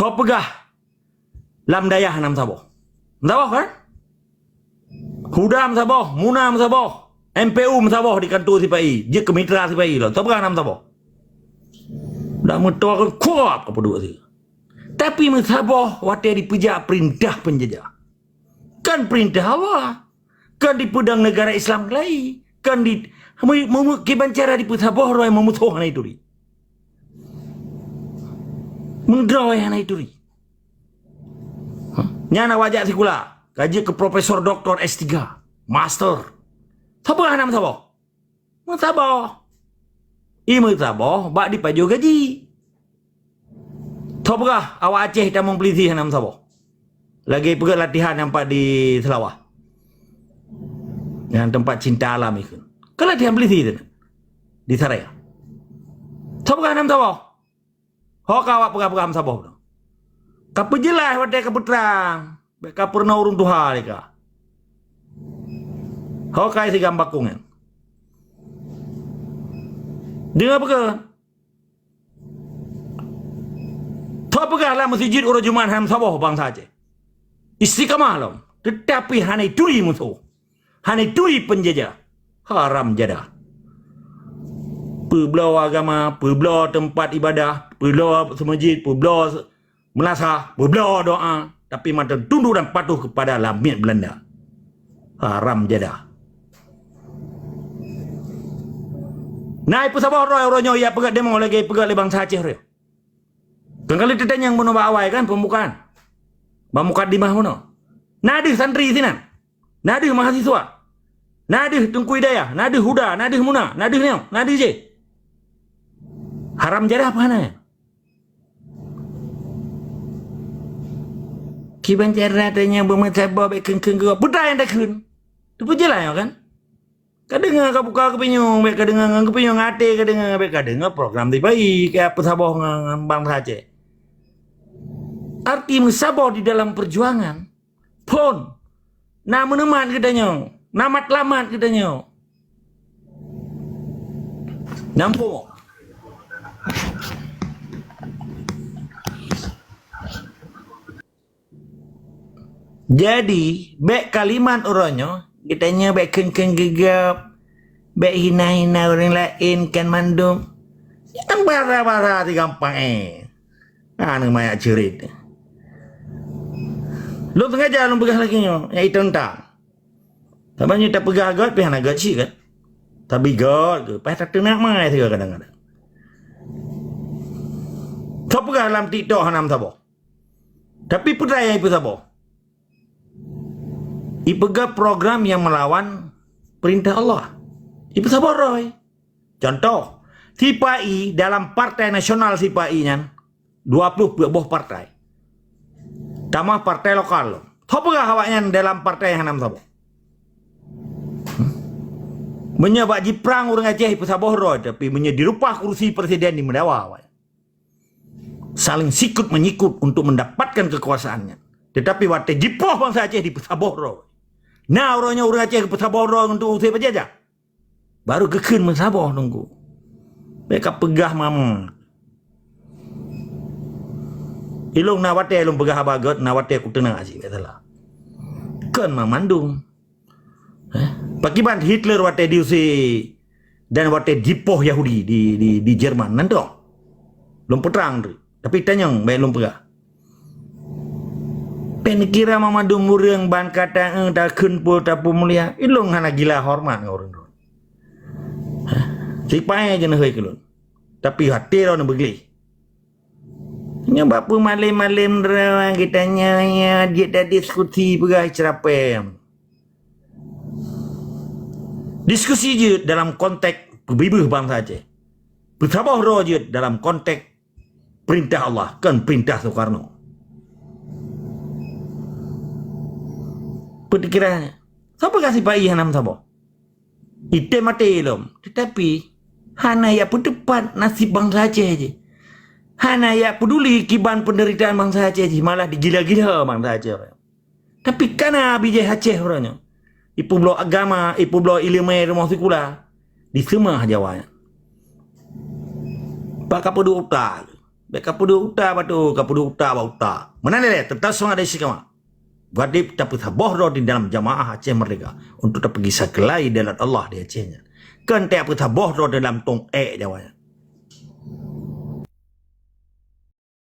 Kau pegah lam dayah nam Sabah. Sabah kan? Hudam Sabah, Munam Sabah, MPU Sabah di kantor SIPAI, je kemitra SIPAI lah. Kau pegah nam Sabah. Dah mentua kan kuat kau berdua sih. Tapi Sabah waktu dipejak perintah penjajah. Kan perintah Allah. Kan di pedang negara Islam lain. Kan di kiban cara di Sabah roy memutuh na itu ri. Mengdraw yang itu ri. Nyana wajak sikula. Kaji ke Profesor Doktor S3. Master. Sabah nam Sabah. Sabah. Ima Sabah bak dipaju gaji. Sabah awak Aceh tak membeli nam Sabah. Lagi pergi latihan nampak di Selawah. Yang tempat cinta alam itu. Ke latihan beli itu di Saraya. Sabah nam Sabah. Hok awak pegang-pegang Sabah. Kapa jelas wadai kapa terang. Beka pernah urun Tuhan mereka. Hok kai si gambakungan. Dengar apa ke? Tahu apa lah masjid orang Jumat ham Sabah bangsa Aceh. Istiqamah lah. Tetapi hanai turi musuh. Hanai turi penjajah. Haram jadah. Perbelau agama, perbelau tempat ibadah, perbelau semajid, perbelau menasah, perbelau doa. Tapi mata tunduk dan patuh kepada lamit Belanda. Haram jadah. Nah, ipu Sabah roy orangnya ya pegat demo lagi pegat le bangsa Aceh roy. Kali ditanya yang menubah awal kan pembukaan. Bamukat di mana? Nadih santri sini. Nadih mahasiswa. Nadih Tengku Hidayah, nadih Huda, nadih Muna, nadih Neo, nadih je. Haram jadah apa na? Kiban cara tanya bermacam keng-keng ke budaya yang dah kun. Tu pun jelas ya kan? Kadang kau buka kepinyong, baik kadang kepinyong ate, kadang baik kadang program SIPAI kayak apa Sabah dengan bangsa Aceh. Arti Sabah di dalam perjuangan pun nama nemat katanya, namat lamat katanya. Nampu. Jadi, baik kalimat orangnya, kitanya baik keng-keng gegap, baik hina-hina orang lain kan mandum. Yang bahasa-bahasa di gampang Anu mayak cerit. Lu sengaja lu pegah lagi nyo, yang itu entang. Tapi tak pegah agak, pihak agak sih kan. Tapi god ke, pihak tak tenak mai sih kadang-kadang. Tak pegah dalam TikTok hanam Sabah. Tapi percaya ibu Sabah. Ipegah program yang melawan perintah Allah. Ibu Sabah roy. Contoh, SIPAI dalam Partai Nasional SIPAI-nya 20 buah partai. Tambah partai lokal. Apa awaknya dalam partai yang Hanam Sabah? Menyebab jiprang orang Aceh Ibu Sabah roy, tapi dirupah kursi presiden di Mendawa awak. Saling sikut menyikut untuk mendapatkan kekuasaannya. Tetapi waktu jipoh bangsa Aceh di Sabah roy. Nah orangnya orang Aceh ke Sabah roy untuk usai penjajah. Baru kekun Sabah nunggu. Mereka pegah mama. Ilung nawate ilung pegah abagot nawate aku tenang asyik katalah. Kan mamandung. Pakiban Hitler wate diusi dan wate jipoh Yahudi di Jerman nanti. Lum perang tu. Tapi tanyang baik lum pegah. Pen kira mamandung murang ban kata tak kun tapu mulia. Ilung hana gila hormat orang tu. Sipai je nak kelun. Tapi hati orang begli. Nya bapa malam-malam orang kitanya ya dia dah diskusi pegang cerapem. Diskusi je dalam konteks kebibih bangsa Aceh. Bersabah roh je dalam konteks perintah Allah, kan perintah Soekarno. Perkiraannya, siapa kasih pai hanam Sabah? Ite mati lom, tetapi hana ya pedepan nasib bangsa Aceh je. Hana ya peduli kiban penderitaan bangsa Aceh je, malah digila-gila bangsa Aceh. Tapi kana bijih Aceh orangnya. Ipu belau agama, ipu belau ilmu rumah sekolah di semua Jawa. Pak kapodo utak. Baik kapudu uta batu, kapudu uta ba uta. Mana le tetap semua ada sikama. Wajib tapi taboh di dalam jamaah Aceh Merdeka untuk pergi sakelai dalam Allah di Acehnya. Kan tak apa taboh dalam tong jawanya.